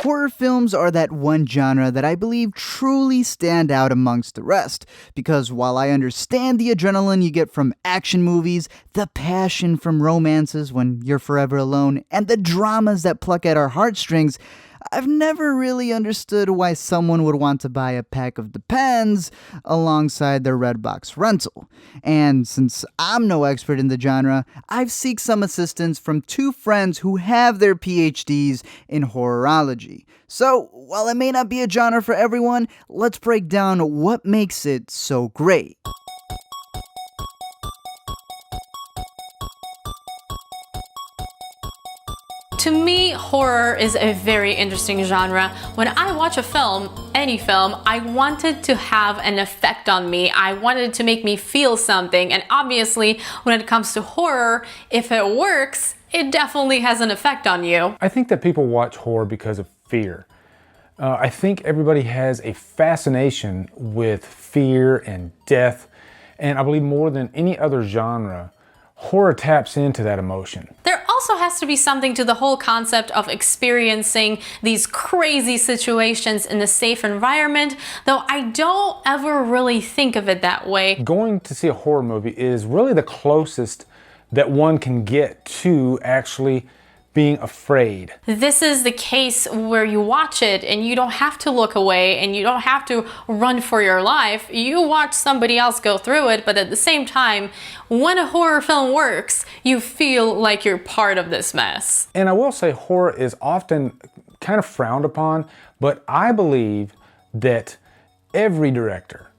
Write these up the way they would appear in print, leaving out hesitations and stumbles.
Horror films are that one genre that I believe truly stand out amongst the rest, because while I understand the adrenaline you get from action movies, the passion from romances when you're forever alone, and the dramas that pluck at our heartstrings, I've never really understood why someone would want to buy a pack of Depends alongside their Redbox rental. And since I'm no expert in the genre, I've sought some assistance from two friends who have their PhDs in horrorology. So, while it may not be a genre for everyone, let's break down what makes it so great. To me, horror is a very interesting genre. When I watch a film, any film, I want it to have an effect on me. I want it to make me feel something. And obviously, when it comes to horror, if it works, it definitely has an effect on you. I think that people watch horror because of fear. I think everybody has a fascination with fear and death. And I believe more than any other genre, horror taps into that emotion. There also has to be something to the whole concept of experiencing these crazy situations in a safe environment, though I don't ever really think of it that way. Going to see a horror movie is really the closest that one can get to actually being afraid. This is the case where you watch it and you don't have to look away and you don't have to run for your life. You watch somebody else go through it, but at the same time, when a horror film works, you feel like you're part of this mess. And I will say horror is often kind of frowned upon, but I believe that every director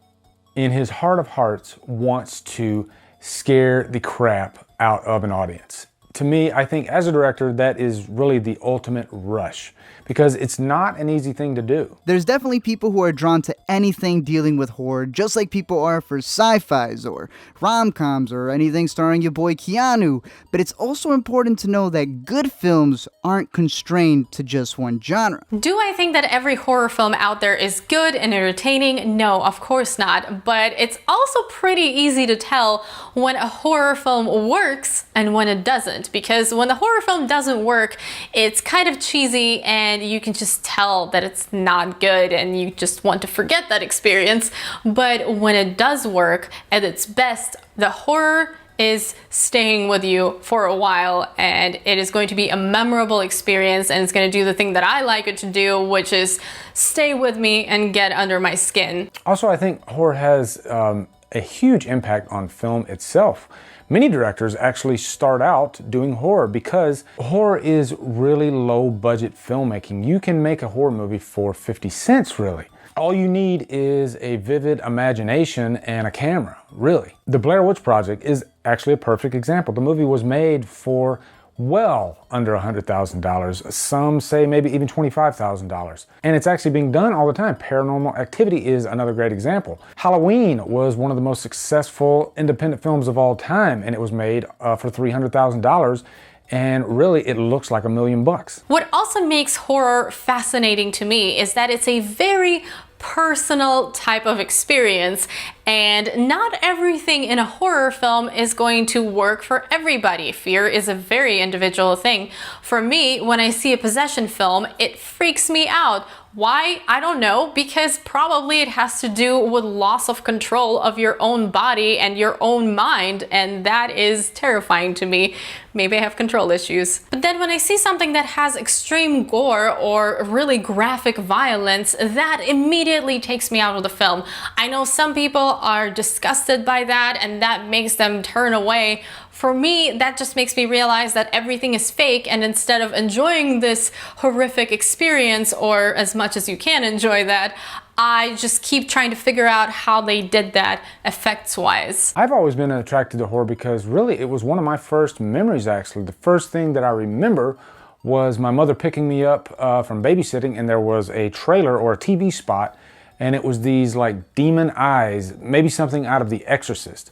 in his heart of hearts wants to scare the crap out of an audience. To me, I think as a director, that is really the ultimate rush, because it's not an easy thing to do. There's definitely people who are drawn to anything dealing with horror, just like people are for sci-fis or rom-coms or anything starring your boy Keanu. But it's also important to know that good films aren't constrained to just one genre. Do I think that every horror film out there is good and entertaining? No, of course not. But it's also pretty easy to tell when a horror film works and when it doesn't. Because when the horror film doesn't work, it's kind of cheesy and you can just tell that it's not good and you just want to forget that experience. But when it does work at its best, the horror is staying with you for a while and it is going to be a memorable experience, and it's going to do the thing that I like it to do, which is stay with me and get under my skin. Also, I think horror has a huge impact on film itself. Many directors actually start out doing horror because horror is really low budget filmmaking. You can make a horror movie for 50 cents, really. All you need is a vivid imagination and a camera, really. The Blair Witch Project is actually a perfect example. The movie was made for well under $100,000. Some say maybe even $25,000. And it's actually being done all the time. Paranormal Activity is another great example. Halloween was one of the most successful independent films of all time, and it was made for $300,000. And really, it looks like $1 million. What also makes horror fascinating to me is that it's a very personal type of experience, and not everything in a horror film is going to work for everybody. Fear is a very individual thing. For me, when I see a possession film, it freaks me out. Why? I don't know, because probably it has to do with loss of control of your own body and your own mind, and that is terrifying to me. Maybe I have control issues. But then when I see something that has extreme gore or really graphic violence, that immediately takes me out of the film. I know some people are disgusted by that and that makes them turn away. For me, that just makes me realize that everything is fake, and instead of enjoying this horrific experience, or as much as you can enjoy that, I just keep trying to figure out how they did that effects-wise. I've always been attracted to horror because really it was one of my first memories, actually. The first thing that I remember was my mother picking me up from babysitting, and there was a trailer or a TV spot, and it was these like demon eyes, maybe something out of The Exorcist.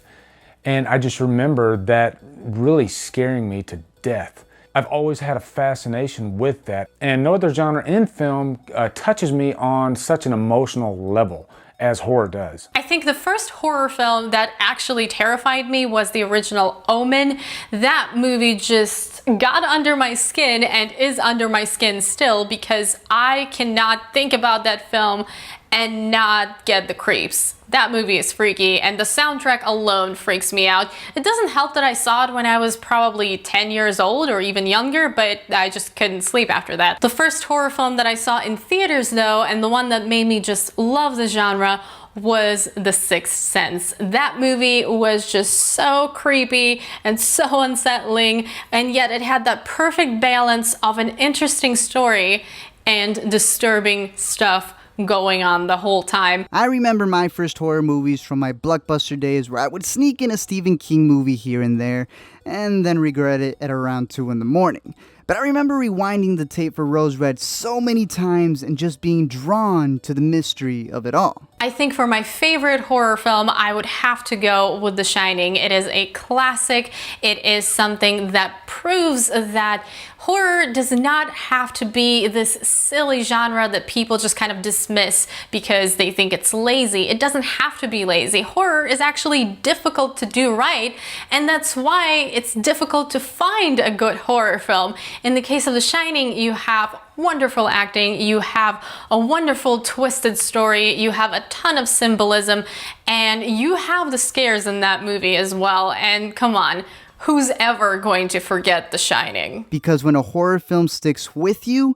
And I just remember that really scaring me to death. I've always had a fascination with that, and no other genre in film touches me on such an emotional level as horror does. I think the first horror film that actually terrified me was the original Omen. That movie just got under my skin and is under my skin still, because I cannot think about that film and not get the creeps. That movie is freaky, and the soundtrack alone freaks me out. It doesn't help that I saw it when I was probably 10 years old or even younger, but I just couldn't sleep after that. The first horror film that I saw in theaters though, and the one that made me just love the genre, was The Sixth Sense. That movie was just so creepy and so unsettling, and yet it had that perfect balance of an interesting story and disturbing stuff going on the whole time. I remember my first horror movies from my Blockbuster days, where I would sneak in a Stephen King movie here and there, and then regret it at around 2 in the morning. But I remember rewinding the tape for Rose Red so many times and just being drawn to the mystery of it all. I think for my favorite horror film, I would have to go with The Shining. It is a classic. It is something that proves that horror does not have to be this silly genre that people just kind of dismiss because they think it's lazy. It doesn't have to be lazy. Horror is actually difficult to do right, and that's why it's difficult to find a good horror film. In the case of The Shining, you have wonderful acting, you have a wonderful twisted story, you have a ton of symbolism, and you have the scares in that movie as well. And come on, who's ever going to forget The Shining? Because when a horror film sticks with you,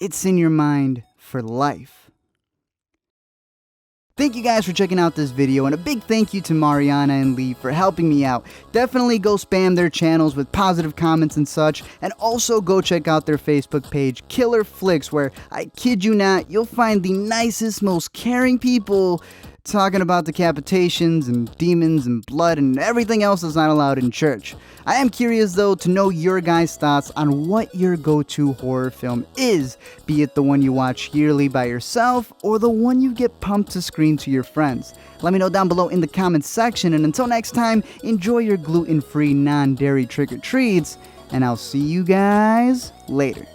it's in your mind for life. Thank you guys for checking out this video, and a big thank you to Marianna and Lee for helping me out. Definitely go spam their channels with positive comments and such, and also go check out their Facebook page, Killer Flicks, where, I kid you not, you'll find the nicest, most caring people talking about decapitations and demons and blood and everything else that's not allowed in church. I am curious though to know your guys' thoughts on what your go-to horror film is, be it the one you watch yearly by yourself or the one you get pumped to screen to your friends. Let me know down below in the comments section, and until next time, enjoy your gluten-free, non-dairy trick-or-treats, and I'll see you guys later.